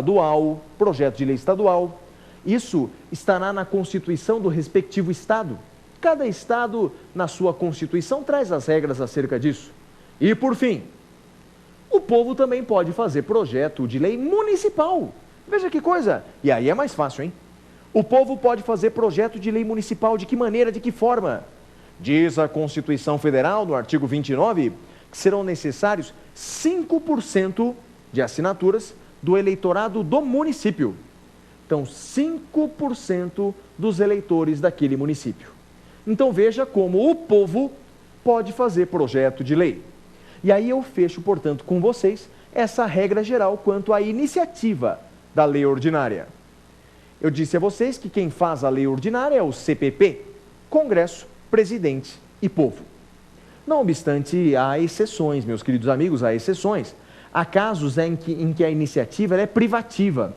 estadual, projeto de lei estadual. Isso estará na Constituição do respectivo estado. Cada estado, na sua Constituição, traz as regras acerca disso. E, por fim, o povo também pode fazer projeto de lei municipal. Veja que coisa! E aí é mais fácil, hein? O povo pode fazer projeto de lei municipal de que maneira, de que forma? Diz a Constituição Federal, no artigo 29, que serão necessários 5% de assinaturas do eleitorado do município. Então, 5% dos eleitores daquele município. Então, veja como o povo pode fazer projeto de lei. E aí eu fecho, portanto, com vocês essa regra geral quanto à iniciativa da lei ordinária. Eu disse a vocês que quem faz a lei ordinária é o CPP, Congresso, Presidente e Povo. Não obstante, há exceções, meus queridos amigos, há exceções. Há casos em que a iniciativa é privativa.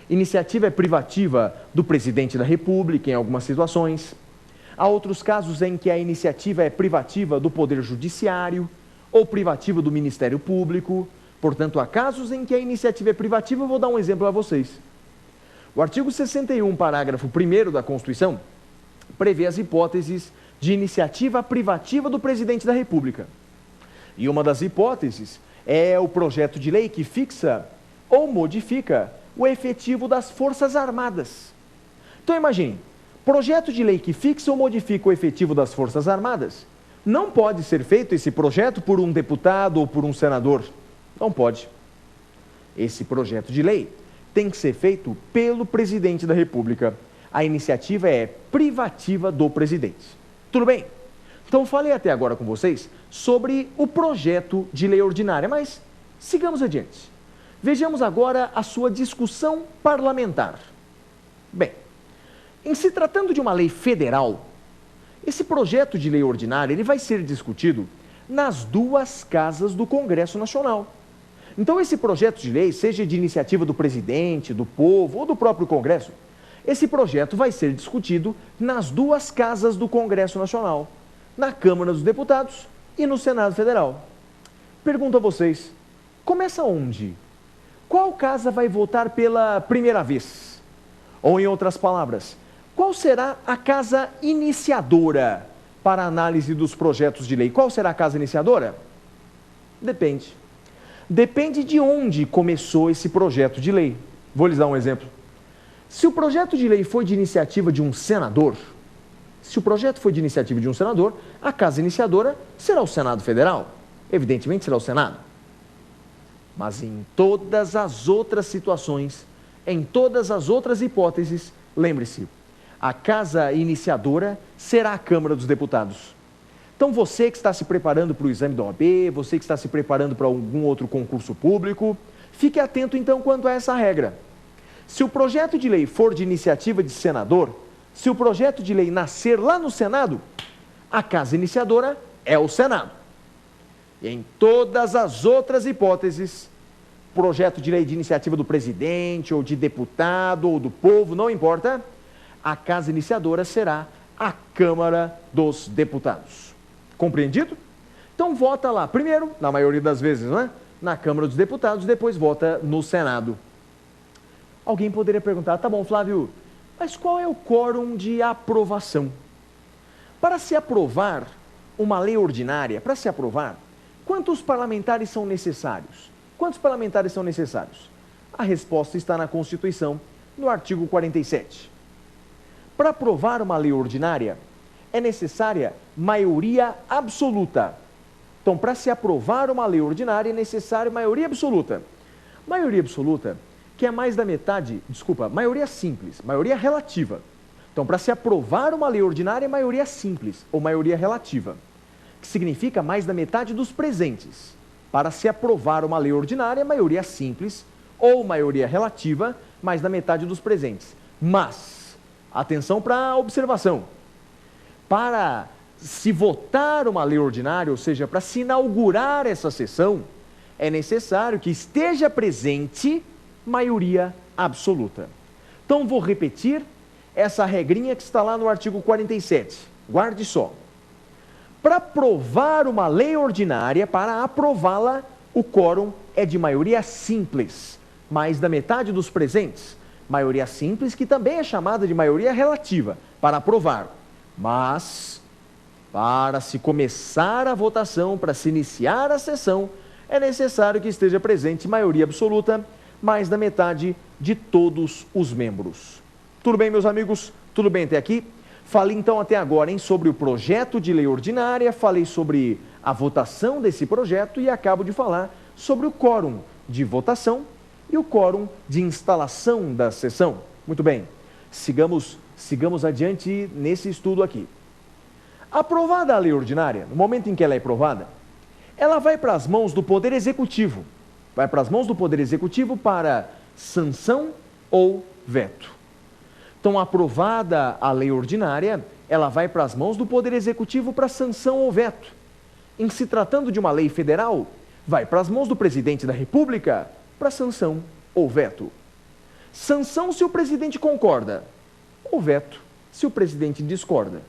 Iniciativa é privativa do Presidente da República, em algumas situações. Há outros casos em que a iniciativa é privativa do Poder Judiciário ou privativa do Ministério Público. Portanto, há casos em que a iniciativa é privativa. Eu vou dar um exemplo a vocês. O artigo 61, parágrafo 1º da Constituição, prevê as hipóteses de iniciativa privativa do Presidente da República. E uma das hipóteses é o projeto de lei que fixa ou modifica o efetivo das Forças Armadas. Então imagine, projeto de lei que fixa ou modifica o efetivo das Forças Armadas, não pode ser feito esse projeto por um deputado ou por um senador. Não pode. Esse projeto de lei tem que ser feito pelo Presidente da República. A iniciativa é privativa do Presidente. Tudo bem? Então falei até agora com vocês sobre o projeto de lei ordinária, mas sigamos adiante. Vejamos agora a sua discussão parlamentar. Bem, em se tratando de uma lei federal, esse projeto de lei ordinária ele vai ser discutido nas duas casas do Congresso Nacional. Então esse projeto de lei, seja de iniciativa do presidente, do povo ou do próprio Congresso, esse projeto vai ser discutido nas duas casas do Congresso Nacional, na Câmara dos Deputados e no Senado Federal. Pergunto a vocês, começa onde? Qual casa vai votar pela primeira vez? Ou, em outras palavras, qual será a casa iniciadora para a análise dos projetos de lei? Qual será a casa iniciadora? Depende. Depende de onde começou esse projeto de lei. Vou lhes dar um exemplo. Se o projeto de lei foi de iniciativa de um senador, a casa iniciadora será o Senado Federal. Evidentemente será o Senado. Mas em todas as outras situações, em todas as outras hipóteses, lembre-se, a casa iniciadora será a Câmara dos Deputados. Então você que está se preparando para o exame da OAB, você que está se preparando para algum outro concurso público, fique atento então quanto a essa regra. Se o projeto de lei for de iniciativa de senador, se o projeto de lei nascer lá no Senado, a casa iniciadora é o Senado. E em todas as outras hipóteses, projeto de lei de iniciativa do presidente, ou de deputado, ou do povo, não importa, a casa iniciadora será a Câmara dos Deputados. Compreendido? Então vota lá, primeiro, na maioria das vezes, não é? Na Câmara dos Deputados, depois vota no Senado. Alguém poderia perguntar, tá bom, Flávio, mas qual é o quórum de aprovação? Para se aprovar uma lei ordinária, para se aprovar, quantos parlamentares são necessários? Quantos parlamentares são necessários? A resposta está na Constituição, no artigo 47. Para aprovar uma lei ordinária, é necessária maioria absoluta. Então, para se aprovar uma lei ordinária, é necessária maioria absoluta. Maioria absoluta, que é mais da metade, maioria simples, maioria relativa. Então, para se aprovar uma lei ordinária, é maioria simples, ou maioria relativa, que significa mais da metade dos presentes. Para se aprovar uma lei ordinária, maioria simples ou maioria relativa, mais da metade dos presentes. Mas, atenção para a observação, para se votar uma lei ordinária, ou seja, para se inaugurar essa sessão, é necessário que esteja presente maioria absoluta. Então, vou repetir essa regrinha que está lá no artigo 47. Guarde só. Para aprovar uma lei ordinária, para aprová-la, o quórum é de maioria simples. mais da metade dos presentes. Maioria simples, que também é chamada de maioria relativa, para aprovar. Mas, para se começar a votação, para se iniciar a sessão, é necessário que esteja presente maioria absoluta, mais da metade de todos os membros. Tudo bem, meus amigos? Tudo bem até aqui? Falei então até agora sobre o projeto de lei ordinária, falei sobre a votação desse projeto e acabo de falar sobre o quórum de votação e o quórum de instalação da sessão. Muito bem, sigamos adiante nesse estudo aqui. Aprovada a lei ordinária, no momento em que ela é aprovada, ela vai para as mãos do Poder Executivo. Vai para as mãos do Poder Executivo para sanção ou veto. Então, aprovada a lei ordinária, ela vai para as mãos do Poder Executivo para sanção ou veto. Em se tratando de uma lei federal, vai para as mãos do Presidente da República para sanção ou veto. Sanção se o presidente concorda, ou veto se o presidente discorda.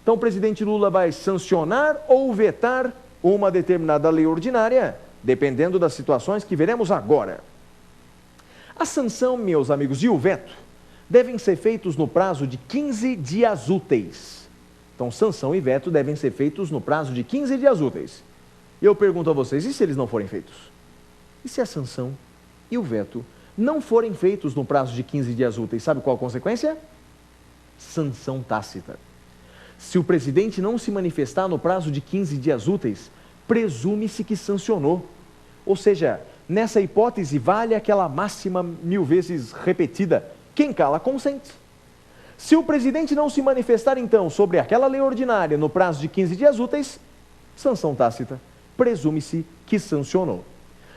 Então, o presidente Lula vai sancionar ou vetar uma determinada lei ordinária, dependendo das situações que veremos agora. A sanção, meus amigos, e o veto devem ser feitos no prazo de 15 dias úteis. Então, sanção e veto devem ser feitos no prazo de 15 dias úteis. E eu pergunto a vocês, e se eles não forem feitos? E se a sanção e o veto não forem feitos no prazo de 15 dias úteis, sabe qual a consequência? Sanção tácita. Se o presidente não se manifestar no prazo de 15 dias úteis, presume-se que sancionou. Ou seja, nessa hipótese vale aquela máxima 1000 vezes repetida: quem cala consente. Se o presidente não se manifestar, então, sobre aquela lei ordinária no prazo de 15 dias úteis, sanção tácita, presume-se que sancionou.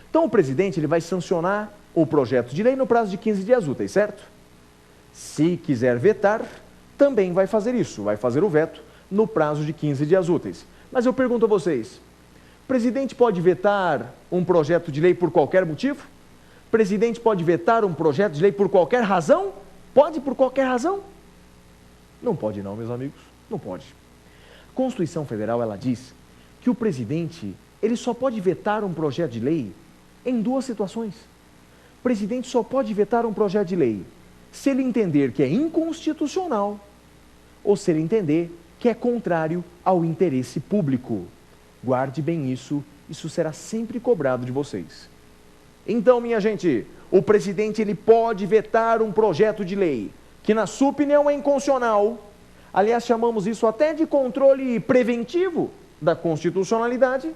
Então, o presidente ele vai sancionar o projeto de lei no prazo de 15 dias úteis, certo? Se quiser vetar, também vai fazer isso, vai fazer o veto no prazo de 15 dias úteis. Mas eu pergunto a vocês, o presidente pode vetar um projeto de lei por qualquer motivo? O presidente pode vetar um projeto de lei por qualquer razão? Pode por qualquer razão? Não pode não, meus amigos, não pode. A Constituição Federal, ela diz que o presidente, ele só pode vetar um projeto de lei em 2 situações. O presidente só pode vetar um projeto de lei se ele entender que é inconstitucional ou se ele entender que é contrário ao interesse público. Guarde bem isso, isso será sempre cobrado de vocês. Então, minha gente, o presidente ele pode vetar um projeto de lei que, na sua opinião, é inconstitucional. Aliás, chamamos isso até de controle preventivo da constitucionalidade.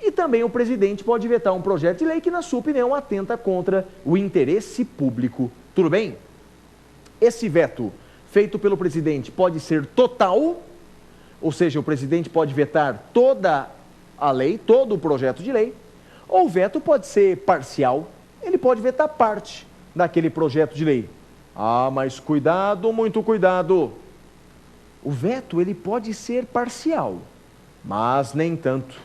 E também o presidente pode vetar um projeto de lei que, na sua opinião, atenta contra o interesse público. Tudo bem? Esse veto feito pelo presidente pode ser total, ou seja, o presidente pode vetar toda a lei, todo o projeto de lei, ou o veto pode ser parcial, ele pode vetar parte daquele projeto de lei. Ah, mas cuidado, muito cuidado. O veto, ele pode ser parcial, mas nem tanto.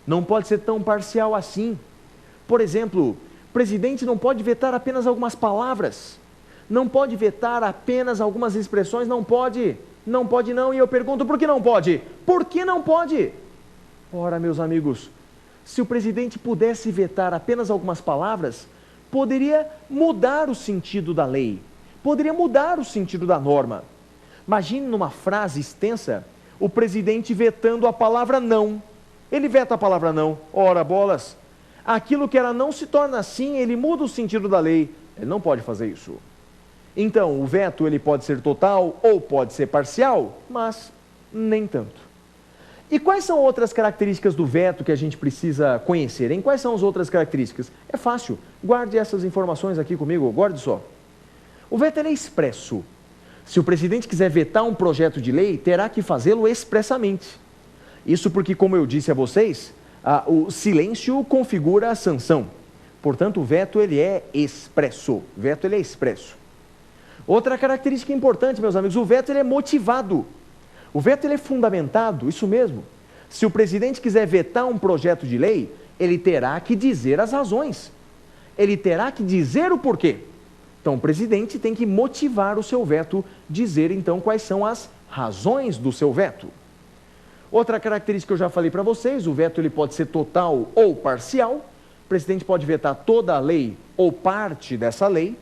Não pode ser tão parcial assim. Por exemplo, o presidente não pode vetar apenas algumas palavras, não pode vetar apenas algumas expressões, não pode não, e eu pergunto, por que não pode? Por que não pode? Ora, meus amigos, se o presidente pudesse vetar apenas algumas palavras, poderia mudar o sentido da lei, poderia mudar o sentido da norma. Imagine numa frase extensa, o presidente vetando a palavra não. Ele veta a palavra não. Ora, bolas, aquilo que era não se torna sim, ele muda o sentido da lei. Ele não pode fazer isso. Então, o veto ele pode ser total ou pode ser parcial, mas nem tanto. E quais são outras características do veto que a gente precisa conhecer, hein? Quais são as outras características? É fácil, guarde essas informações aqui comigo, guarde só. O veto é expresso. Se o presidente quiser vetar um projeto de lei, terá que fazê-lo expressamente. Isso porque, como eu disse a vocês, o silêncio configura a sanção. Portanto, o veto ele é expresso. O veto ele é expresso. Outra característica importante, meus amigos, o veto ele é motivado. O veto ele é fundamentado, isso mesmo. Se o presidente quiser vetar um projeto de lei, ele terá que dizer as razões. Ele terá que dizer o porquê. Então, o presidente tem que motivar o seu veto, dizer então quais são as razões do seu veto. Outra característica que eu já falei para vocês, o veto ele pode ser total ou parcial. o presidente pode vetar toda a lei ou parte dessa lei,